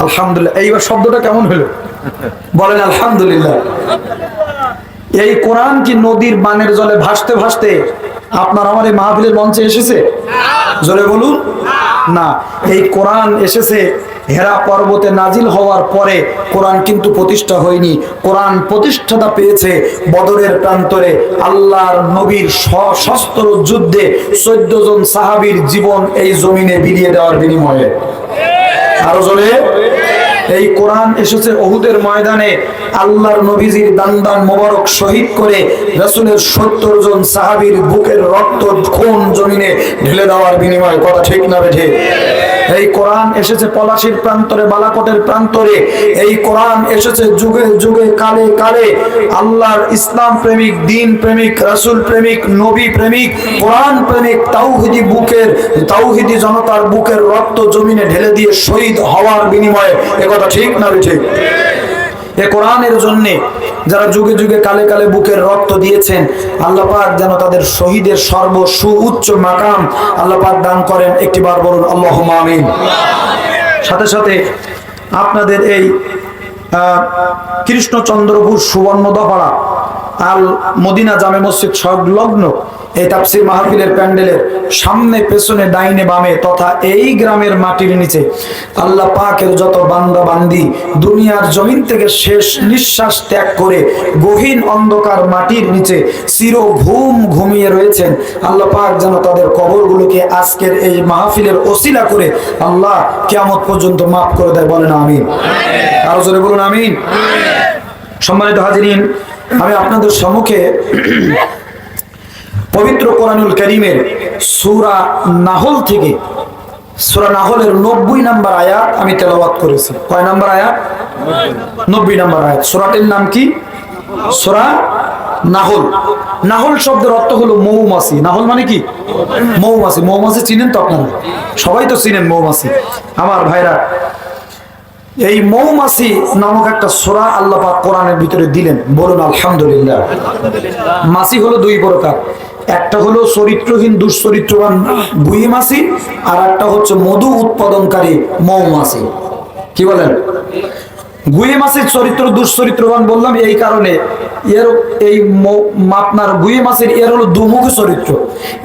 আলহামদুলিল্লাহ। এইবার শব্দটা কেমন হলো বলেন আলহামদুলিল্লাহ। এই কোরআন কি নদীর বানের জলে ভাসতে ভাসতে আপনার আমার এই মাহফিলের মঞ্চে এসেছে? জোরে বলুন না। এই কোরআন এসেছে হেরা পর্বতে নাজিল হওয়ার পরে। কোরআন কিন্তু প্রতিষ্ঠা হয়নি। কোরআন প্রতিষ্ঠাতা পেয়েছে বদরের প্রান্তরে আল্লাহর নবীর সশস্ত্র যুদ্ধে 14 জন সাহাবীর জীবন এই জমিনে বিলিয়ে দেওয়ার বিনিময়ে। আরো জোরে। এই কোরআন এসেছে উহুদের ময়দানে আল্লাহর নবীজির দান মোবারক শহীদ করে রাসূলের 70 জন সাহাবীর বুকের রক্ত খুন জমিনে ঢেলে দেওয়ার বিনিময়ে। কথা ঠিক না বেঠে? এই কোরআন এসেছে পলাশীর প্রান্তরে, বালাকোটের প্রান্তরে। এই কোরআন এসেছে যুগে যুগে কালে কালে আল্লাহর ইসলাম প্রেমিক, দিন প্রেমিক, রাসূল প্রেমিক, নবী প্রেমিক, কোরআন প্রেমিক তাওহীদি জনতার বুকের রক্ত জমিনে ঢেলে দিয়ে শহীদ হওয়ার বিনিময়ে। কথা ঠিক না ঠিক? এ কোরআনের জন্য যারা যুগে যুগে কালে কালে বুকের রক্ত দিয়েছেন, আল্লাহ পাক যেন তাদের শহীদের সর্বসুউচ্চ মাকাম আল্লাহ পাক দান করেন। একটিবার বলুন আল্লাহুম্মা আমিন। সাথে সাথে আপনাদের এই কৃষ্ণচন্দ্রপুর সুবর্ণদপাড়া আল মদিনা জামে মসজিদ সংলগ্ন এই তাফসীর মাহফিলের প্যান্ডেলের সামনে, পেছনে, ডাইনে বামে তথা এই গ্রামের মাটির নিচে আল্লাহ পাকের যত বান্দা বান্দি দুনিয়ার জমিন থেকে শেষ নিঃশ্বাস ত্যাগ করে গহীন অন্ধকার মাটির নিচে চির ঘুমিয়ে রয়েছেন, আল্লাহ পাক যেন তাদের কবরগুলোকে আজকের এই মাহফিলের ওসিলা করে আল্লাহ কিয়ামত পর্যন্ত মাফ করে দেয়। বলেন আমিন। আরো জোরে বলুন আমিন। সম্মানিত হাজিরিন, আমি আপনাদের সম্মুখে পবিত্র কোরআনুল কারীমের সূরা নাহল থেকে সূরা নাহলের 90 নম্বর আয়াত আমি তেলাওয়াত করেছি। কয় নম্বর আয়াত? 90 নম্বর আয়াত। সূরাটির নাম কি? সূরা নাহল। নাহল শব্দের অর্থ হলো মৌমাছি। নাহল মানে কি? মৌমাছি। মৌমাছি চিনেন তো আপনারা? সবাই তো চিনেন মৌমাছি। আমার ভাইরা, এই মৌমাছি নামক একটা সূরা আল্লাহ পাক কোরআনের ভিতরে দিলেন। বলুন আলহামদুলিল্লাহ। মাছি হলো দুই প্রকার, একটা হলো চরিত্রহীন দুশ্চরিত্রবান গুই মাছি, আর একটা হচ্ছে মধু উৎপাদনকারী মৌমাছি। কি বলেন? গুই মাছির চরিত্র দুশ্চরিত্রবান বললাম এই কারণে, এর এই আপনার গুই মাছের এর হলো দুমুখ চরিত্র।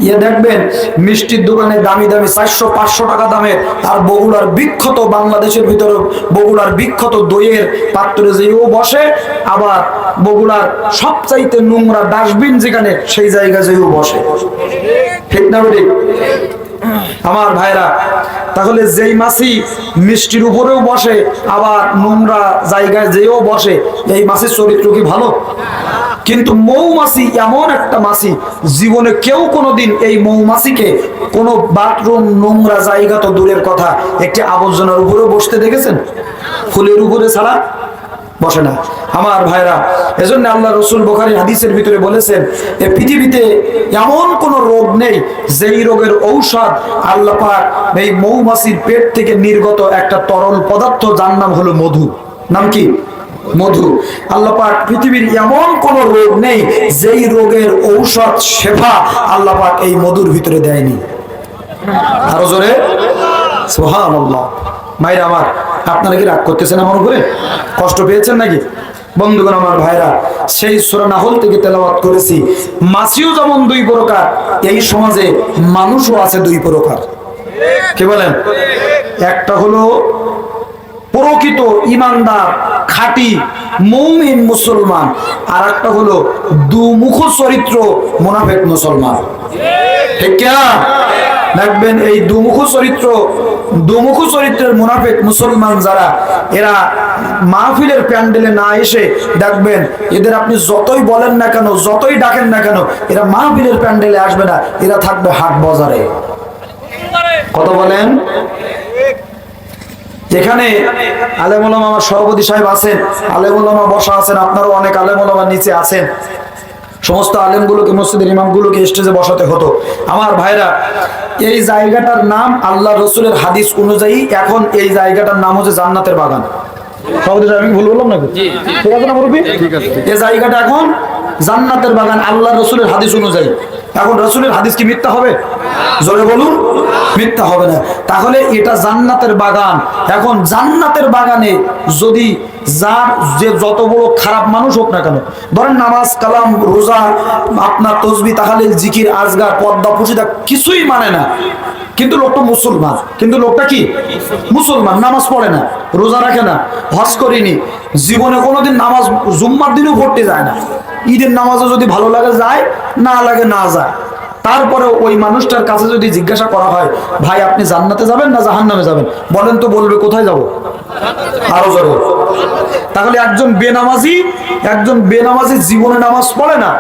ইয়ে দেখবেন মিষ্টির দোকানে দামি দামি 400-500 টাকা দামের, আর বগুড়ার বিখ্যাত, বাংলাদেশের ভিতরে বগুড়ার বিখ্যাত দইয়ের পাত্রে যেও বসে, আবার বগুড়ার সবচাইতে নোংরা ডাস্টবিন যেখানে সেই জায়গা যেও বসে। ঠিক না বেটি? আমার ভাইরা, তাহলে যেই মাছি মিষ্টির উপরেও বসে আবার নোংরা জায়গায় যেও বসে, এই মাছির চরিত্র কি ভালো? কিন্তু মৌমাছি এমন একটা মাছি, জীবনে কেউ কোনোদিন এই মৌমাছিকে কোনো বাথরুম, নোংরা জায়গা তো দূরের কথা, একটি আবর্জনার উপরেও বসতে দেখেছেন? ফুলের উপরে ছাড়া বসে না। আমার ভাইরা, এজন্য আল্লাহ রসুল বুখারী হাদিসের ভিতরে বলেছেন, এই পৃথিবীতে এমন কোন রোগ নেই যেই রোগের ঔষধ আল্লাহ পাক এই মৌমাছির পেট থেকে নির্গত একটা তরল পদার্থ, যার নাম হলো মধু। নাম কি? মধু। আল্লাহ পাক পৃথিবীর এমন কোন রোগ নেই যেই রোগের ঔষধ, শেফা আল্লাহ পাক এই মধুর ভিতরে দেয়নি। আরো জোরে সুবহানাল্লাহ। ভাইরা আমার, আপনারা কি রাগ করতেছেন আমার উপরে? কষ্ট পেয়েছেন নাকি? বন্ধুগণ আমার ভাইরা, সেই সূরা নাহল থেকে তেলাওয়াত করেছি। মাছিও যেমন দুই প্রকার, এই সমাজে মানুষও আছে দুই প্রকার। কি বলেন? একটা হলো প্রকৃত ইমানদার, খাঁটি মুমিন মুসলমান, আর একটা হলো দুমুখ চরিত্র মুনাফিক মুসলমান। ঠিক কি না? দেখবেন এই দুমুখ চরিত্রের মুনাফিক মুসলমান যারা, এরা মাহফিলের প্যান্ডেলে না এসে দেখবেন এদের আপনি যতই বলেন না কেন, যতই ডাকেন না কেন, এরা মাহফিলের প্যান্ডেলে আসবে না, এরা থাকবে হাট বাজারে। কত বলেন? যেখানে আলেম ওলামা, আমার সভাপতি সাহেব আছেন, আলেম ওলামা বসা আছেন, আপনারও অনেক আলেম ওলামা নিচে আছেন, সমস্ত আলেমগুলোকে, মসজিদের ইমামগুলোকে স্টেজে বসাতে হতো। আমার ভাইরা, এই জায়গাটার নাম আল্লাহ রসুলের হাদিস অনুযায়ী এখন এই জায়গাটার নাম হচ্ছে জান্নাতের বাগান। আমি ভুল বললাম নাকি? ঠিক আছে না মুরব্বি? এই জায়গাটা এখন জান্নাতের বাগান আল্লাহ রসুলের হাদিস অনুযায়ী। এখন রাসূলের হাদিস কি মিথ্যা হবে? জোরে বলুন, মিথ্যা হবে না। তাহলে এটা জান্নাতের বাগান। এখন জান্নাতের বাগানে যদি যার যে যত বড় খারাপ মানুষ হোক না কেন, ধরেন নামাজ কালাম রোজা আপনার তসবিহ তাহলিল জিকির আজগার পর্দা পুশিদা কিছুই মানে না, কিন্তু লোকটা মুসলমান, কিন্তু লোকটা কি মুসলমান, নামাজ পড়ে না, রোজা রাখে না, হজ করেনি, জীবনে কোনোদিন নামাজ জুম্মার দিনও পড়তে যায় না, ঈদের নামাজও যদি ভালো লাগে যায়, না লাগে না যায়। তারপরে ওই মানুষটার কাছে যদি জিজ্ঞাসা করা হয়, ভাই আপনি জান্নাতে যাবেন না জাহান্নামে যাবেন, বলেন তো বলবে কোথায় যাব? আরো জোরে। তাহলে একজন বেনামাজি জীবনে নামাজ পড়ে না,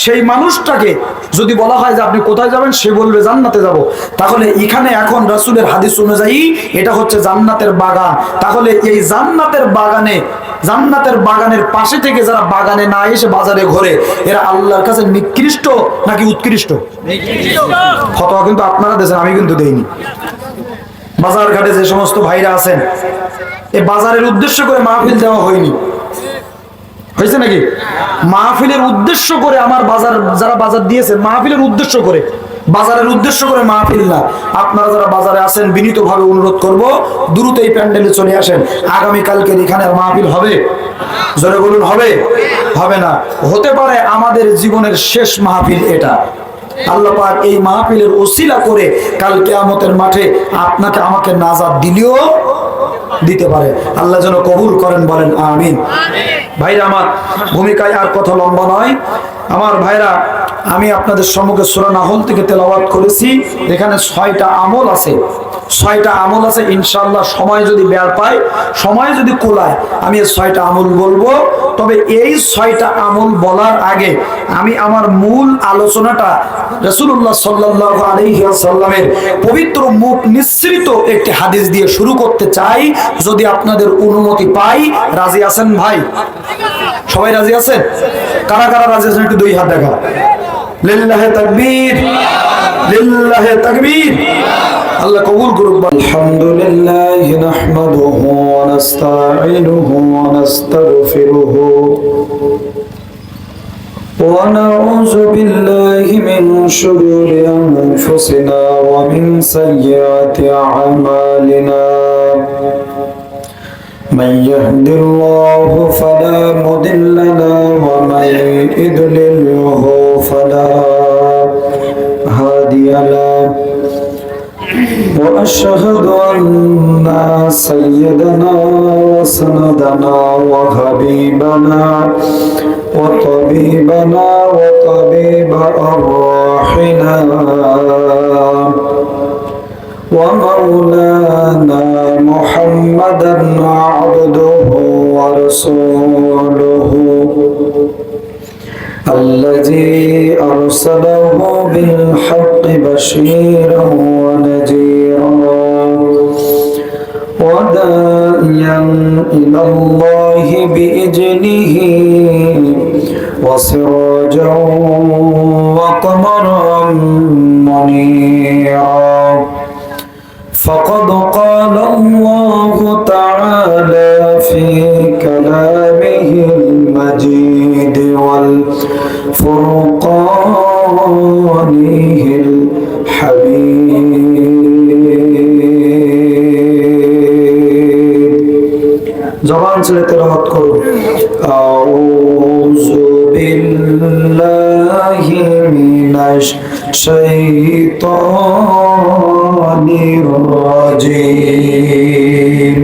সেই মানুষটাকে যদি বলা হয় যে আপনি কোথায় যাবেন, সে বলবে জান্নাতে যাব। তাহলে এখানে এখন রাসূলের হাদিস অনুযায়ী এটা হচ্ছে জান্নাতের বাগান। তাহলে এই জান্নাতের বাগানের পাশে থেকে যারা বাগানে না এসে বাজারে ঘোরে, এরা আল্লাহর কাছে নিকৃষ্ট নাকি উৎকৃষ্ট? ফতোয়া কিন্তু আপনারা দেন, আমি কিন্তু দেইনি। বাজার ঘাটে যে সমস্ত ভাইরা আছেন, এই বাজারের উদ্দেশ্য করে মাহফিল দেওয়া হয়নি, হয়েছে নাকি? মাহফিলের উদ্দেশ্য করে আমার বাজার যারা বাজার দিয়েছেন, মাহফিলের উদ্দেশ্য করে, বাজারের উদ্দেশ্য করে মাহফিল না। আপনারা যারা বাজারে আছেন বিনীতভাবে অনুরোধ করব, দ্রুত এই প্যান্ডেলে চলে আসেন। আগামী কালকের এখানে মাহফিল হবে? জোরে বলুন, হবে? হবে না। হতে পারে আমাদের জীবনের শেষ মাহফিল এটা। আল্লাহ পাক এই মাহফিলের ওসিলা করে কাল কিয়ামতের মাঠে আপনাকে আমাকে নাজাত দিলেও দিতে পারে। আল্লাহ যেন কবুল করেন, বলেন আমিন। ভাইরা আমার, ভূমিকায় আর কথা লম্বা নয়। আমার ভাইরা, আমি আপনাদের সম্মুখে সূরা নাহল থেকে তেলাওয়াত করেছি। এখানে 6টা আমল আছে, 6টা আমল আছে। ইনশাআল্লাহ সময় যদি বের পায়, সময় যদি কোলায়, আমি এই 6টা আমল বলবো। তবে এই 6টা আমল বলার আগে আমি আমার মূল আলোচনাটা রাসূলুল্লাহ সাল্লাল্লাহু আলাইহি ওয়াসাল্লামের পবিত্র মুখ নিঃসৃত একটি হাদিস দিয়ে শুরু করতে চাই, যদি আপনাদের অনুমতি পাই। রাজি আছেন ভাই? সবাই রাজি আছেন? কারা কারা রাজি আছেন একটু দুই হাত দেখা। লিল্লাহি তাকবীর, লিল্লাহি তাকবীর। আল্লাহ কবুল করুক। আলহামদুলিল্লাহি নাহমাদুহু ওয়া নাস্তাঈনুহু ওয়া নাস্তাগফিরুহু ওয়া নাউযু বিল্লাহি মিন শুরুরি আনফুসিনা ওয়া মিন সাইয়্যাতি আ'মালিনা। من يهد الله فلا مضل له ومن يضلله فلا هادي له وأشهد أن سيدنا وسندنا وحبيبنا وطبيبنا وطبيب أرواحنا ومولانا محمدا عبده ورسوله الذي أرسله بالحق بشيرا ونذيرا وداعيا إلى الله بإذنه وسراجا وقمرا منيرا. فقد قال الله تعالى في كلامه المجيد والفرقانه الحميد. জবান ছেড়ে তেলাওয়াত করুন। আউযু বিল্লাহি মিনাশ শাইতানির রাজিম।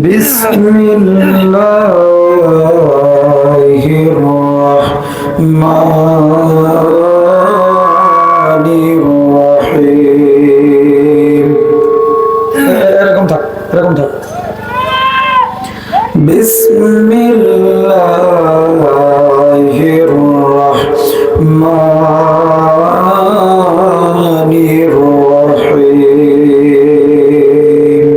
বিসমিল্লাহির রাহমানির রাহিম। এরকম থাক, এরকম থাক। বিসমিল্লাহির রাহমানির রাহিম।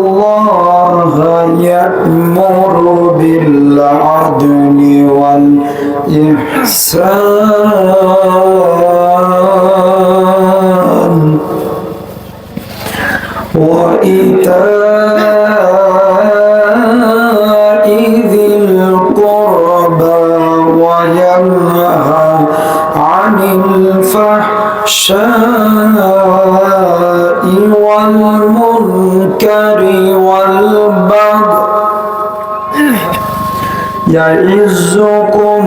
ইন্নাল্লাহা ইয়া'মুরু বিল আদলি ওয়াল ইহসান وإيتاء ذي القربى الفحشاء والمنكر والبغي يعظكم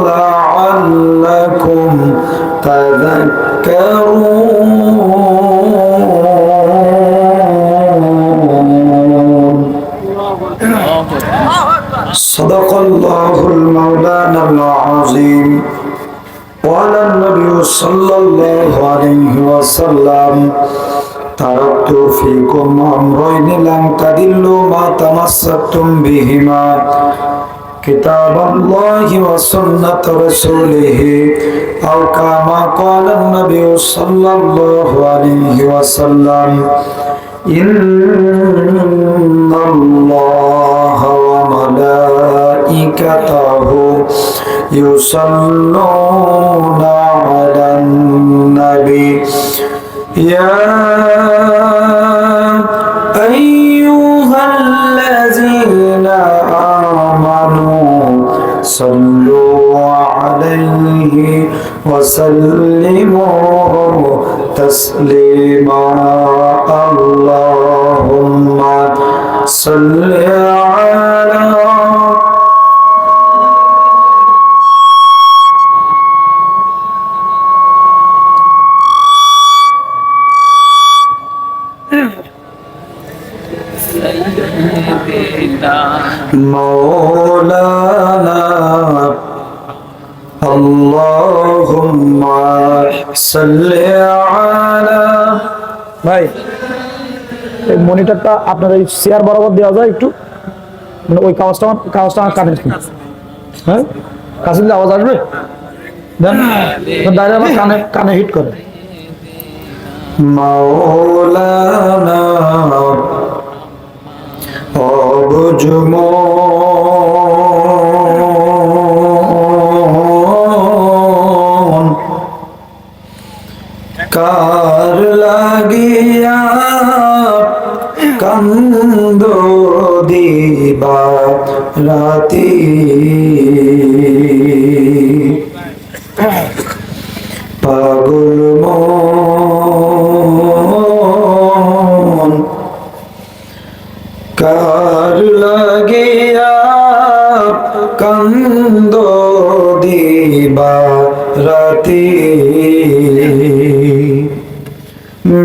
لعلكم تذكرون. صدق الله المولانا العظيم. قال النبي صلى الله عليه وسلم تركت فيكم أمرين لن تضلوا ما تمسكتم بهما كتاب الله وسنة رسوله أو كما قال النبي صلى الله عليه وسلم إن الله وملائكته يصلون على النبي يا أيها الذين آمنوا صلوا عليه وسلموا تسليما اللهم صل على مولانا اللهم صل على ভাই এই মনিটরটা আপনার এই চেয়ার বরাবর দেওয়া যায় একটু, মানে ওই কাগজটা কাটেন কি? হ্যাঁ, কাছে দিলে আওয়াজ আসবে, দেন দাঁড়িয়ে আমার কানে হিট করে। مولانا অবুজমন কার লাগিয়া কান্দ দিবা রাতি পাগল মন কার লাগিয়া কান্দ দিবা রাতি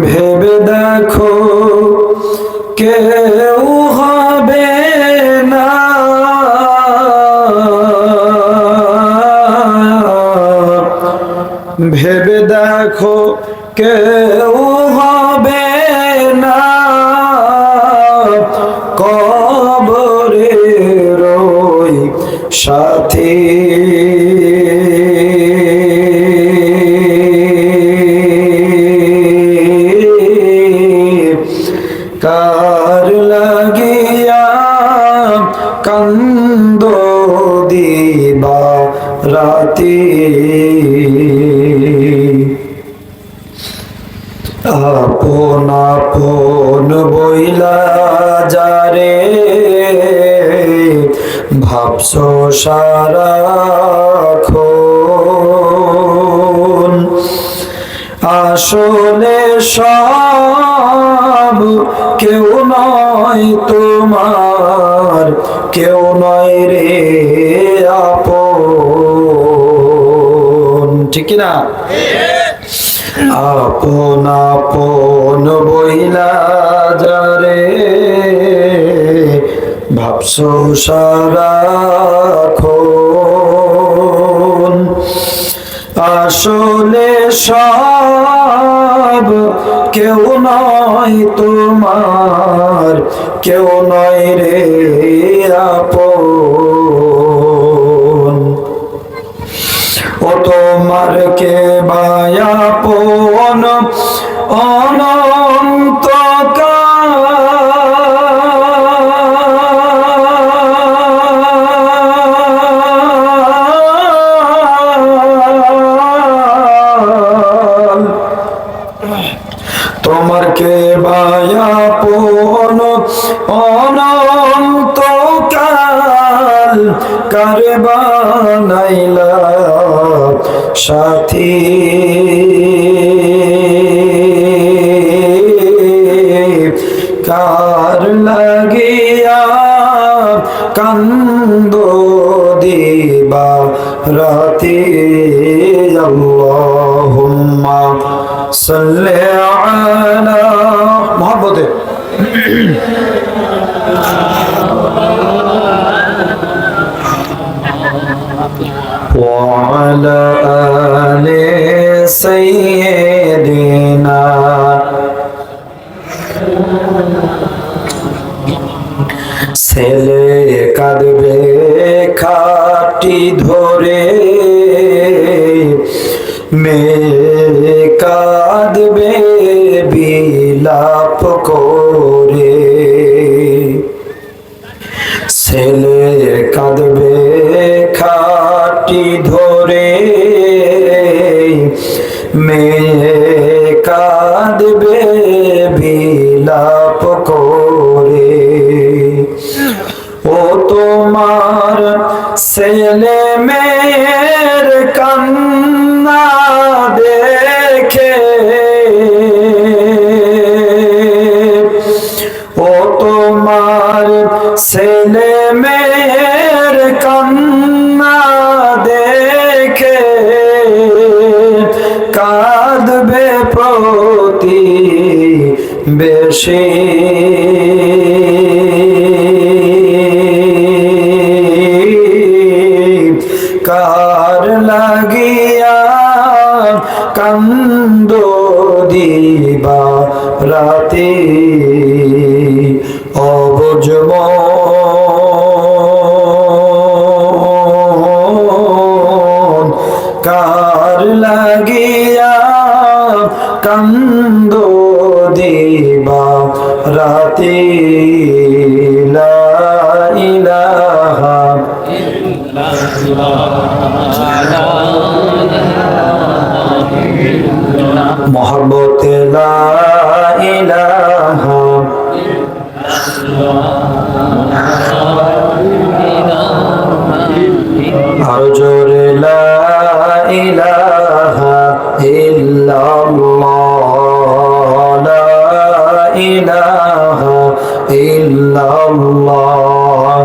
ভেবে দেখো কেউ হবে না ভেবে দেখো কেউ হবে না কবরে রই সাথী কার লাগিয়া কান্দ দিবা রাতি আপন আপন বইলা যারে ভাবছ সারাক্ষণ আসলে সব কেউ নয় তোমার কেউ নয় রে আপন, ঠিক না? আপন আপন বইলা যারে ভাবছ সারাক্ষণ আসলে সব কেউ নয় তোমার কেউ নয় রে আপন ও তোমার কে বায়াপন অনন্ত তোমার কে বায়াপন অনন্ত কাল কারে বানাইলা সাথী কার লাগিয়া কান্দো দিবা রাতে আল্লাহুম্মা সাল্লি আলা মুহাব্বতে وعلى آل سيدنا ছেলে কাঁদবে খাটি ধরে মেয়ে কাঁদবে বিলাপ করে ছেলে কাঁদবে খাটি ধরে মেয়ে কাঁদবে বিলাপ করে ও তোমার ছেলে মেয়ের কান্না দেখে ও তোমার ছেলে মেয়ের কান্না দেখে কাঁদবে প্রতি বেশি কার লাগিয়া কান্দো দিবা রাতে অবুঝ মন কার লাগিয়া কান্দো দিবা রাতে লা ইলাহা মোহাম্মদ লা ইলাহা আর জোরে লা ইলাহা ইল্লাল্লাহ লা ইলাহা ইল্লাল্লাহ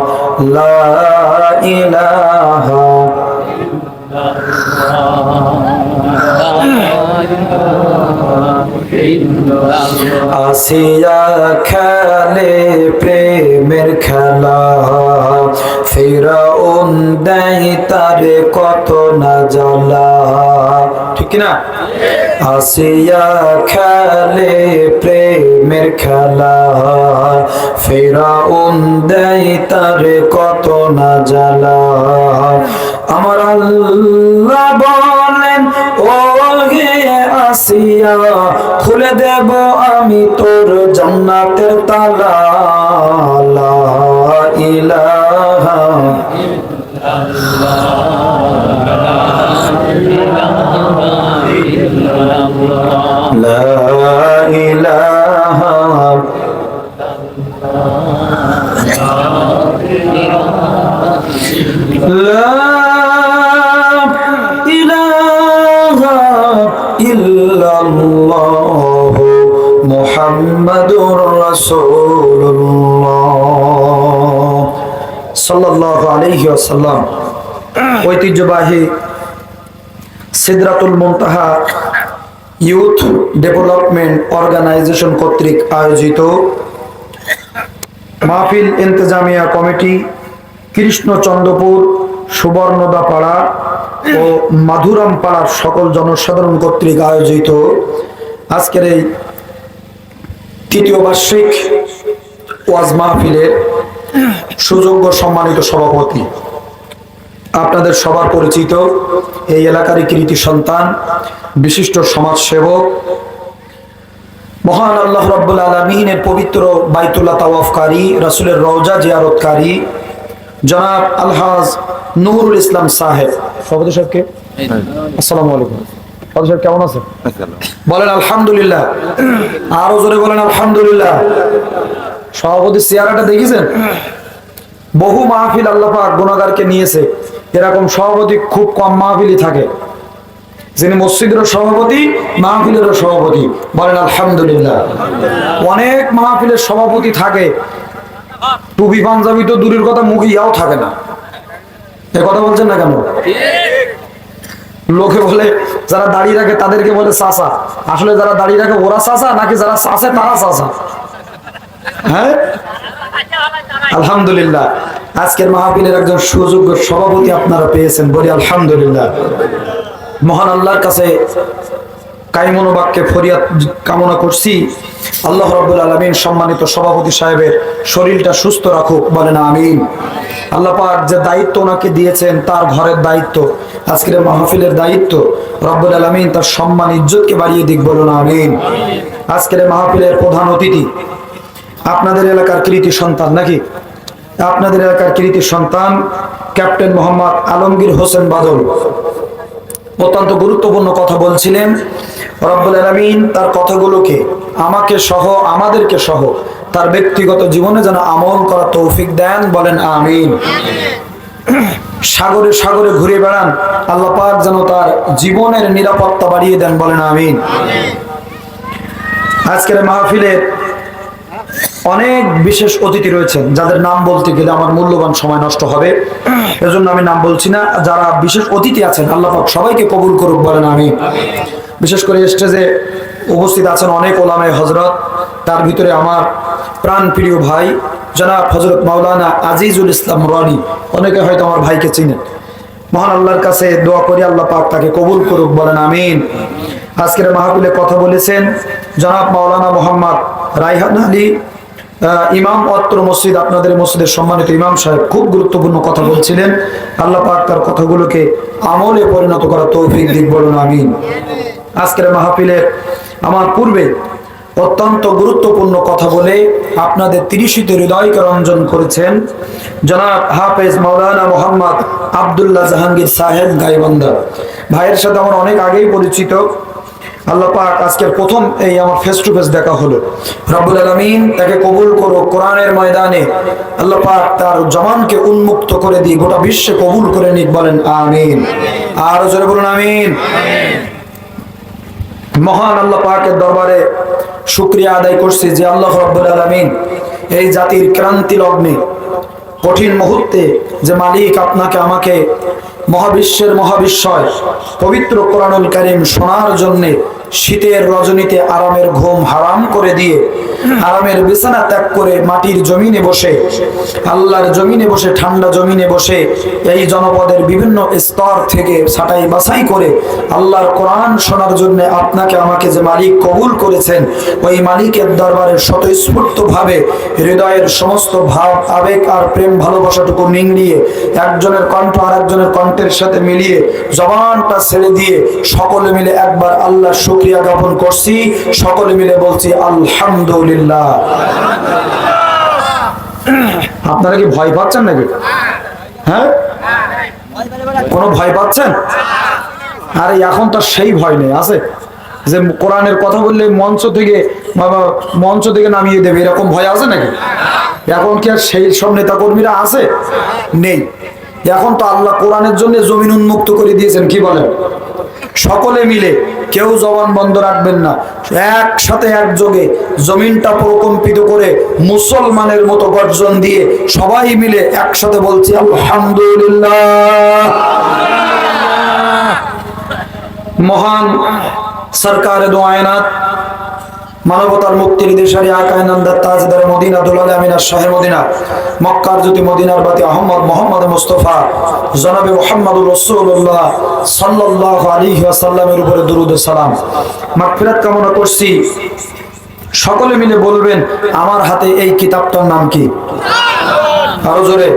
লা ইলাহা আসিয়া খেলে প্রেমের খেলা ফিরাউন দেয় তারে কত না জ্বালা ঠিক না আসিয়া খেলে প্রেমের খেলা ফিরাউন দেয় তারে কত না জ্বালা আমার আল্লাহ বলেন ও গে আসিয়া খুলে দেব আমি তোর জান্নাতের তালা লা ইলাহা লা ইলাহা লা ইলাহা ইল্লাল্লাহ মুহাম্মাদুর রাসূলুল্লাহ সাল্লাল্লাহু আলাইহি ওয়াসাল্লাম। ঐতিহ্যবাহী সিদরাতুল মুনতাহা ইউথ ডেভেলপমেন্ট অর্গানাইজেশন কর্তৃক আয়োজিত মাহফিল ইন্তেজামিয়া কমিটি কৃষ্ণচন্দ্রপুর সুবর্ণদাপাড়া ও মাধুরাম পাড়ার সকল জনসাধারণ কর্তৃক আয়োজিত আজকের এই তৃতীয় বার্ষিক ওয়াজ মাহফিলের সুযোগ্য সম্মানিত সভাপতি, আপনাদের সবার পরিচিত এই এলাকারই কৃতি সন্তান, বিশিষ্ট সমাজসেবক, মহান আল্লাহ রাব্বুল আলামিনের পবিত্র বাইতুল্লাহ তাওয়াফকারী, রাসূলের রওজা জিয়ারতকারী জনাব আলহাজ নুরুল ইসলাম সাহেব। সভাপতি সাহেবকে আসসালামু আলাইকুম। সভাপতি সাহেব কেমন আছেন? বলেন আলহামদুলিল্লাহ। আরো জোরে বলেন আলহামদুলিল্লাহ। সভাপতি চেহারাটা দেখেছেন? বহু মাহফিল আল্লাহ পাক গুনাহগারকে নিয়েছে, এরকম সভাপতি খুব কম মাহফিলই থাকে। যিনি মসজিদের সভাপতি, মাহফিলের সভাপতি, বলেন আলহামদুলিল্লাহ। অনেক মাহফিলের সভাপতি থাকে, টুপি পাঞ্জাবি তো দূরের কথা, মুখে ইয়াও থাকে না। এ কথা বলছেন না কেন? লোকে বলে যারা দাড়ি রাখে তাদেরকে বলে চাচা, আসলে যারা দাড়ি রাখে ওরা চাচা নাকি যারা চাচে তারা চাচা? হ্যাঁ, আলহামদুলিল্লাহ। আজকের মাহফিলের একজন সুযোগ্য সভাপতি আপনারা পেয়েছেন, বলি আলহামদুলিল্লাহ। মহান আল্লাহর কাছে কাইমনো বাক্যে ফরিয়াদ কামনা করছি, আল্লাহ রাব্বুল আলামিন সম্মানিত সভাপতি সাহেবের শরীরটা সুস্থ রাখুক, বলেন আমিন। আল্লাহ পাক যে দায়িত্ব ওনাকে দিয়েছেন, তার ঘরের দায়িত্ব, আজকের মাহফিলের দায়িত্ব, রব্বুল আলামিন তার সম্মান ইজ্জতকে বাড়িয়ে দিক, বলুন আমিন। আজকের মাহফিলের প্রধান অতিথি আপনাদের এলাকার কৃতি সন্তান, নাকি আপনাদের এলাকার কৃতি সন্তান ক্যাপ্টেন মোহাম্মদ আলমগীর হোসেন বাদল অত্যন্ত গুরুত্বপূর্ণ কথা বলছিলেন। রব্বুল আলামিন তার কথাগুলোকে আমাকে সহ, আমাদেরকে সহ, তার ব্যক্তিগত জীবনে যেন আমল করার তৌফিক দেন, বলেন আমিন। সাগরে সাগরে ঘুরে বেড়ান, আল্লাহ পাক যেন তার জীবনের নিরাপত্তা বাড়িয়ে দেন, বলেন আমিন। আজকের মাহফিলের অনেক বিশেষ অতিথি রয়েছেন, যাদের নাম বলতে গেলে আমার মূল্যবান সময় নষ্ট হবে, এজন্য আমি নাম বলছি না। যারা বিশেষ অতিথি আছেন, আল্লাহ পাক সবাইকে কবুল করুক, বলেন আমিন। বিশেষ করে স্টেজে উপস্থিত আছেন অনেক ওলামায়ে হযরত, তার ভিতরে আমার প্রাণ প্রিয় ভাই জনাব হযরত মাওলানা আজিজুল ইসলাম রনি, অনেকে হয়তো আমার ভাইকে চিনেন। মহান আল্লাহর কাছে দোয়া করি আল্লাহ পাক তাকে কবুল করুক, বলেন আমিন। আজকের মাহফিলে কথা বলেছেন জনাব মাওলানা মোহাম্মদ রায়হান আলী ইমাম অত্র মসজিদ, আপনাদের মসজিদের সম্মানিত ইমাম সাহেব, খুব গুরুত্বপূর্ণ কথা বলছিলেন। আল্লাহ পাক তার কথাগুলোকে আমলে পরিণত করার তৌফিক দিক, বলুন আমিন। আজকের মাহফিলের আমার পূর্বে অত্যন্ত গুরুত্বপূর্ণ কথা বলে আপনাদের তিরিশিত হৃদয়কে রঞ্জন করেছেন জনাব হাফেজ মাওলানা মোহাম্মদ আব্দুল্লাহ জাহাঙ্গীর সাহেব গাইবান্ধা। ভাইয়ের সাথে আমার অনেক আগেই পরিচিত। আল্লাহ পাক আজকের প্রথম এই আমার ফেস টু ফেস দেখা হলো। রব্বুল আলামিন তাকে কবুল করো, কোরআনের ময়দানে আল্লাহ পাক তার জবানকে উন্মুক্ত করে দিয়ে গোটা বিশ্বে কবুল করে নিক, বলেন আমিন। আর জোরে বলুন আমিন। মহান আল্লাহ পাকের দরবারে শুকরিয়া আদায় করছি যে আল্লাহ রাব্বুল আলামিন এই জাতির ক্রান্তি লগ্নে, কঠিন মুহূর্তে যে মালিক আপনাকে আমাকে মহাবিশ্বের মহাবিশ্বয় পবিত্র কোরআনুল কারীম শোনার জন্য শীতের রজনীতে আরামের ঘুম হারাম করে দিয়ে আরামের বিছানা ত্যাগ করে মাটির জমিনে বসে, আল্লাহর জমিনে বসে, ঠান্ডা জমিনে বসে এই জনপদের বিভিন্ন স্তর থেকে ছাঁটাই বাছাই করে আল্লাহর কোরআন শোনার জন্য আপনাকে আমাকে যে মালিক কবুল করেছেন, ওই মালিকের দরবারে স্বতঃস্ফূর্তভাবে হৃদয়ের সমস্ত ভাব, আবেগ আর প্রেম ভালোবাসাটুকু নিংড়িয়ে একজনের কণ্ঠ আর একজনের কণ্ঠের সাথে মিলিয়ে জবানটা ছেড়ে দিয়ে সকলে মিলে একবার আল্লাহর শুকরিয়া জ্ঞাপন করছি। সকলে মিলে বলছি আলহামদুলিল্লাহ। আপনারা কি ভয় পাচ্ছেন নাকি? হ্যাঁ, কোনো ভয় পাচ্ছেন? আরে এখন তো সেই ভয় নেই, আছে যে কোরআনের কথা বললে মঞ্চ থেকে নামিয়ে দেবে, এরকম ভয় আছে নাকি? এখন কি আর সেই সব নেতা কর্মীরা আছে? নেই। এখন তো আল্লাহ কোরআনের জন্য জমিন উন্মুক্ত করে দিয়েছেন, কি বলেন? সকলে মিলে কেউ জবান বন্ধ রাখবেন না, একসাথে একযোগে জমিনটা প্রকম্পিত করে মুসলমানের মতো গর্জন দিয়ে সবাই মিলে একসাথে বলছি আলহামদুলিল্লাহ। মহান সরকার দো আয়নাত, মানবতার মুক্তির দেশারি আকায়ে নামদার তাজদার মদিনা দুলাল আমিনা শাহে মদিনা, মক্কার জ্যোতি মদিনার বাতি আহমদ মোহাম্মদ মুস্তাফা জনাবে মুহাম্মদুর রাসূলুল্লাহ সাল্লাল্লাহু আলাইহি ওয়াসাল্লামের উপরে দুরূদ ও সালাম মাগফিরাত কামনা করছি। সকলে মিলে বলবেন আমার হাতে এই কিতাবটার নাম কি? আরো জোরে।